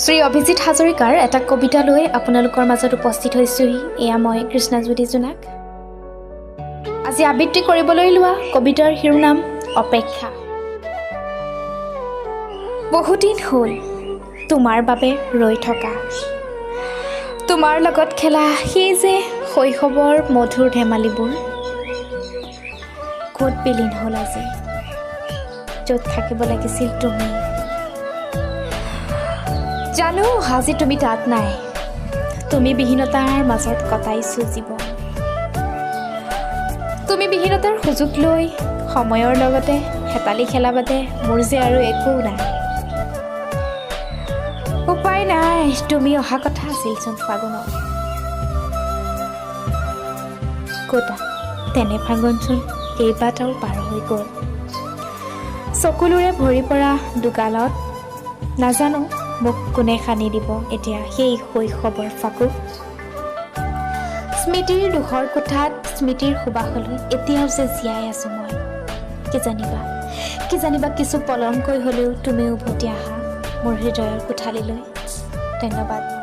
শ্ৰী অভিজিত হাজৰিকাৰ এটা কবিতা লৈ আপোনালোকৰ মাজত উপস্থিত হৈছোহি। এয়া মই কৃষ্ণজ্যোতি জোনাক। আজি আবৃত্তি কৰিবলৈ লোৱা কবিতাৰ শিৰোনাম অপেক্ষা। বহুদিন হ'ল তোমাৰ বাবে ৰৈ থকা, তোমাৰ লগত খেলা সেই যে শৈশৱৰ মধুৰ ধেমালিবোৰ। ক'ত বিলীন হ'ল আজি, য'ত থাকিব লাগিছিল তুমি। জানো আজি তুমি তাত নাই, তুমি বিহীনতাৰ মাজত কটাইছোঁ জীৱন। তুমি বিহীনতাৰ সুযোগ লৈ সময়ৰ লগতে হেতালি খেলা বাদে মোৰ যে আৰু একো নাই। উপায় নাই, তুমি অহা কথা আছিলচোন ফাগুনত। ক'তা তেনে ফাগুনচোন কেইবাটাও পাৰ হৈ গ'ল। চকুলোৰে ভৰি পৰা দুগালত নাজানো মোক কোনে সানি দিব এতিয়া সেই শৈশৱৰ ফাকু। স্মৃতিৰ দুখৰ কোঠাত স্মৃতিৰ সুবাসলৈ এতিয়াও যে জীয়াই আছোঁ মই। কি জানিবা কিছু পলমকৈ হ'লেও তুমি উভতি আহা মোৰ হৃদয়ৰ কোঠালিলৈ। ধন্যবাদ।